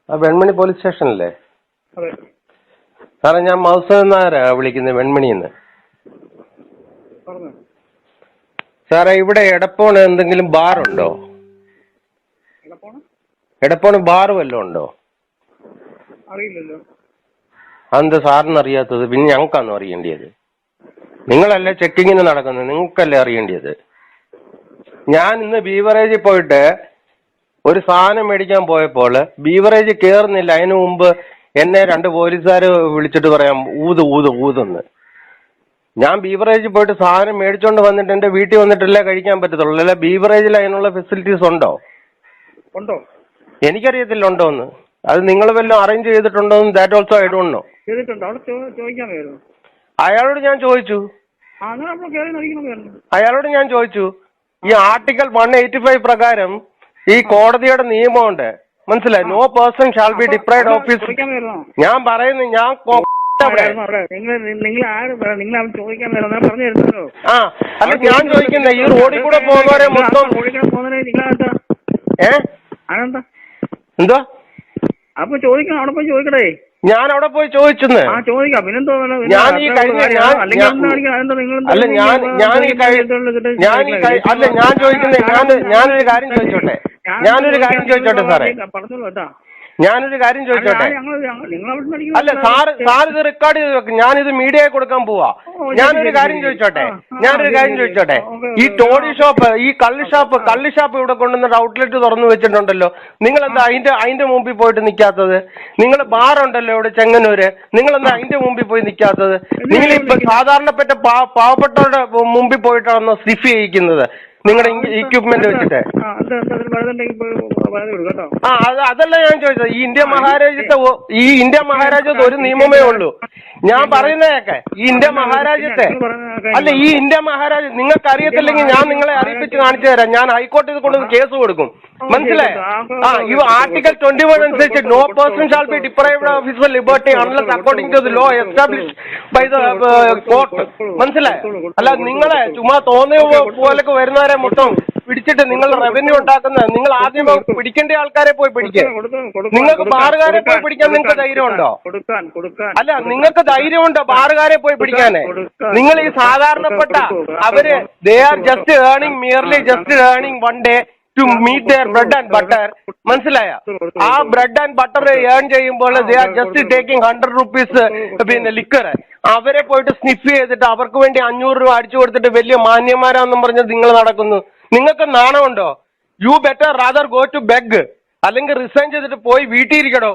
Venmony police സ്റ്റേഷനല്ലേ? അതെ സാറേ, ഞാൻ മൗസ എന്നാരാ വിളിക്കുന്നത്, വെൺമണിന്ന്. സാറേ, ഇവിടെ എടപ്പോണ് എന്തെങ്കിലും ബാറുണ്ടോ? എടപ്പോണ് ബാർ വല്ലതും ഉണ്ടോ? അറിയില്ലല്ലോ. അതെന്താ സാറിന് അറിയാത്തത്? പിന്നെ ഞങ്ങൾക്കാണോ അറിയേണ്ടത്? നിങ്ങളല്ലേ ചെക്കിങ്ങിന് നടക്കുന്നത്, നിങ്ങൾക്കല്ലേ അറിയേണ്ടത്. ഞാൻ ഇന്ന് ബീവറേജിൽ പോയിട്ട് ഒരു സാധനം മേടിക്കാൻ പോയപ്പോൾ ബീവറേജ് കയറുന്നില്ല. അതിനു മുമ്പ് എന്നെ 2 പോലീസുകാർ വിളിച്ചിട്ട് പറയാം ഊതെന്ന്. ഞാൻ ബീവറേജിൽ പോയിട്ട് സാധനം മേടിച്ചോണ്ട് വന്നിട്ട് എന്റെ വീട്ടിൽ വന്നിട്ടല്ലേ കഴിക്കാൻ പറ്റത്തുള്ളൂ. അല്ല, ബീവറേജിൽ അതിനുള്ള ഫെസിലിറ്റീസ് ഉണ്ടോ? എനിക്കറിയത്തില്ല ഉണ്ടോ എന്ന്. അത് നിങ്ങൾ വല്ലതും അറേഞ്ച് ചെയ്തിട്ടുണ്ടോ എന്ന് that also I don't know. അയാളോട് ഞാൻ ചോദിച്ചു ഈ ആർട്ടിക്കിൾ 185 പ്രകാരം ഈ കോടതിയുടെ നിയമമുണ്ട്, മനസ്സിലായി. No person shall be deprived office. ഞാൻ പറയുന്നു, ഞാൻ അല്ല, ഞാൻ ചോദിക്കുന്നത് ഈ റോഡിൽ കൂടെ പോകുന്നവരെ മൊത്തം എന്തോ അപ്പൊ ചോദിക്കണം, അവിടെ പോയി ചോദിക്കടേ. ഞാൻ അവിടെ പോയി ചോദിച്ചെന്ന്. ചോദിക്കാം, പിന്നെന്തോ. ഞാൻ ഈ കഴിഞ്ഞ ഞാനൊരു കാര്യം ചോദിച്ചോട്ടെ സാറേ, ഞാനൊരു കാര്യം ചോദിച്ചോട്ടെ. അല്ല, സാറ് ഇത് റെക്കോർഡ് ചെയ്ത് വെക്കും, ഞാനിത് മീഡിയയിൽ കൊടുക്കാൻ പോവാ. ഞാനൊരു കാര്യം ചോദിച്ചോട്ടെ. ഈ ടോഡി ഷോപ്പ്, ഈ കള്ള് ഷാപ്പ് ഇവിടെ കൊണ്ടുവന്നിട്ട് ഔട്ട്ലെറ്റ് തുറന്നു വെച്ചിട്ടുണ്ടല്ലോ. നിങ്ങളെന്താ അതിന്റെ മുമ്പിൽ പോയിട്ട് നിൽക്കാത്തത്? നിങ്ങൾ ബാറുണ്ടല്ലോ ഇവിടെ ചെങ്ങന്നൂര്, നിങ്ങളെന്താ അതിന്റെ മുമ്പിൽ പോയി നിൽക്കാത്തത്? നിങ്ങൾ ഇപ്പൊ സാധാരണപ്പെട്ട പാവപ്പെട്ടവരുടെ മുമ്പിൽ പോയിട്ടാണോ സ്നിഫ് ചെയ്യിക്കുന്നത് നിങ്ങളുടെ ഇക്വിപ്മെന്റ് വെച്ചിട്ട്? അതല്ല ഞാൻ ചോദിച്ചത്. ഈ ഇന്ത്യ മഹാരാജ്യത്ത് ഒരു നിയമമേ ഉള്ളൂ. ഞാൻ പറയുന്നതൊക്കെ ഈ ഇന്ത്യ മഹാരാജ്യത്തെ നിങ്ങൾക്ക് അറിയത്തില്ലെങ്കിൽ ഞാൻ നിങ്ങളെ അറിയിപ്പിച്ച് കാണിച്ചു തരാം. ഞാൻ ഹൈക്കോടതിയിൽ കൊണ്ടുവന്ന് കേസ് കൊടുക്കും, മനസ്സിലായോ? ഈ ആർട്ടിക്കൽ 21 അനുസരിച്ച് no person shall be deprived of his liberty unless according to the law established by the court, മനസ്സിലായോ? അല്ല, നിങ്ങളെ ചുമ്മാ തോന്നിയ പോലൊക്കെ വരുന്നവരെ മൊത്തം പിടിച്ചിട്ട് നിങ്ങൾ റവന്യൂ ഉണ്ടാക്കുന്ന, നിങ്ങൾ ആദ്യം പിടിക്കേണ്ട ആൾക്കാരെ പോയി പിടിക്കുക. നിങ്ങൾക്ക് ബാറുകാരെ പോയി പിടിക്കാൻ നിങ്ങൾക്ക് ധൈര്യമുണ്ടോ? അല്ല, നിങ്ങൾക്ക് ധൈര്യമുണ്ടോ ബാറുകാരെ പോയി പിടിക്കാന്? നിങ്ങൾ ഈ സാധാരണപ്പെട്ട അവര് they are just earning one day to meet their bread and butter, മനസ്സിലായ? ആ ബ്രെഡ് ആൻഡ് ബട്ടർ ഏൺ ചെയ്യുമ്പോൾ they are just taking 100 rupees പിന്നെ ലിക്കർ. അവരെ പോയിട്ട് സ്നിഫ് ചെയ്തിട്ട് അവർക്ക് വേണ്ടി 500 രൂപ അടിച്ചു കൊടുത്തിട്ട് വലിയ മാന്യന്മാരാണെന്നും പറഞ്ഞ് നിങ്ങൾ നടക്കുന്നു. നിങ്ങൾക്ക് നാണമുണ്ടോ? You better rather go to beg, അല്ലെങ്കിൽ റിസൈൻ ചെയ്തിട്ട് പോയി വീട്ടിൽ ഇരിക്കടോ.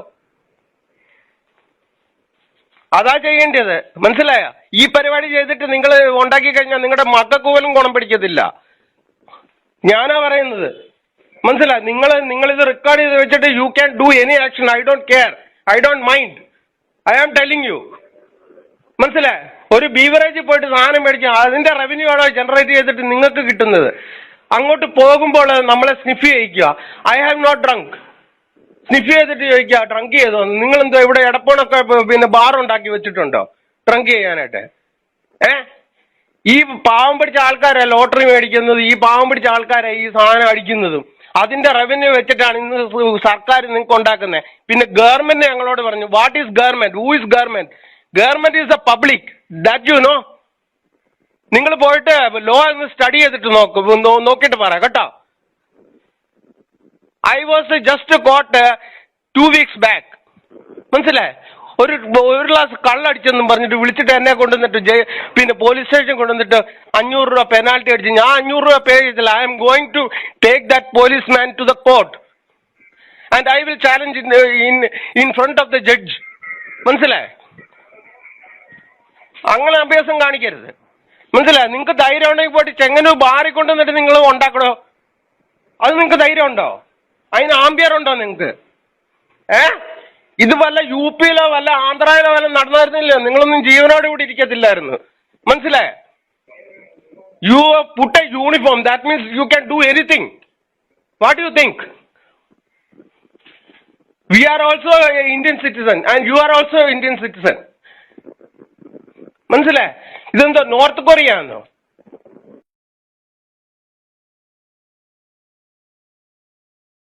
അതാ ചെയ്യേണ്ടത്, മനസ്സിലായ? ഈ പരിപാടി ചെയ്തിട്ട് നിങ്ങൾ ഉണ്ടാക്കി കഴിഞ്ഞാൽ നിങ്ങളുടെ മക്കൾക്ക് പോലും ഗുണം പിടിക്കത്തില്ല. ഞാനാ പറയുന്നത്, മനസ്സിലായി? നിങ്ങളിത് റെക്കോർഡ് ചെയ്ത് വെച്ചിട്ട് you can do any action. I don't care, I don't mind. I am telling you, മനസ്സിലായി? ഒരു ബീവറേജിൽ പോയിട്ട് സാധനം മേടിക്കുക, അതിന്റെ റവന്യൂ ആണോ ജനറേറ്റ് ചെയ്തിട്ട് നിങ്ങൾക്ക് കിട്ടുന്നത്? അങ്ങോട്ട് പോകുമ്പോൾ നമ്മളെ സ്നിഫ് ചെയ്യിക്കുക. I have not drunk. Sniff ചെയ്തിട്ട് ചോദിക്കുക ഡ്രങ്ക് ചെയ്തോ? നിങ്ങളെന്തോ ഇവിടെ എടപ്പോണൊക്കെ പിന്നെ ബാർ ഉണ്ടാക്കി വെച്ചിട്ടുണ്ടോ ഡ്രങ്ക് ചെയ്യാനായിട്ട്? ഈ പാവം പിടിച്ച ആൾക്കാരെ ലോട്ടറി മേടിക്കുന്നത്, ഈ പാവം പിടിച്ച ആൾക്കാരെ ഈ സാധനം അടിക്കുന്നതും അതിന്റെ റവന്യൂ വെച്ചിട്ടാണ് ഇന്ന് സർക്കാർ നിങ്ങൾക്ക് ഉണ്ടാക്കുന്നത്. പിന്നെ ഗവൺമെന്റ് ഞങ്ങളോട് പറഞ്ഞു, what is government? Who is government? Government is a public, that you know. നിങ്ങൾ പോയിട്ട് ലോ ഒന്ന് സ്റ്റഡി ചെയ്തിട്ട് നോക്കിയിട്ട് പറ കേട്ടോ. I was just caught 2 weeks back, മനസ്സിലായി? ഒരു ഗ്ലാസ് കള്ളടിച്ചെന്നും പറഞ്ഞിട്ട് വിളിച്ചിട്ട് എന്നെ കൊണ്ടുവന്നിട്ട് പിന്നെ പോലീസ് സ്റ്റേഷൻ കൊണ്ടുവന്നിട്ട് 500 രൂപ പെനാൽറ്റി അടിച്ച്. ഞാൻ 500 രൂപ പേ ചെയ്തില്ല. I am going to take that policeman to the court and I will challenge in front of the judge, മനസ്സിലായി? അങ്ങനെ അഭ്യാസം കാണിക്കരുത്, മനസ്സിലായി? നിങ്ങൾക്ക് ധൈര്യം ഉണ്ടെങ്കിൽ പോയിട്ട് ചെങ്ങന്നൂർ ബാറിൽ കൊണ്ടുവന്നിട്ട് നിങ്ങൾ ഉണ്ടാക്കണോ? അത് നിങ്ങൾക്ക് ധൈര്യം ഉണ്ടോ? അതിന് ആംബിയർ ഉണ്ടോ നിങ്ങൾക്ക്? ഇത് വല്ല യു പിയിലോ വല്ല ആന്ധ്രയിലോ വല്ല നടന്നായിരുന്നില്ല, നിങ്ങളൊന്നും ജീവനോട് കൂടി ഇരിക്കത്തില്ലായിരുന്നു, മനസ്സിലായേ? You put a uniform, that means you can do anything. What you think? We are also Indian citizen and you are also Indian citizen, മനസ്സിലായേ? ഇതെന്തോ നോർത്ത് കൊറിയ ആണോ?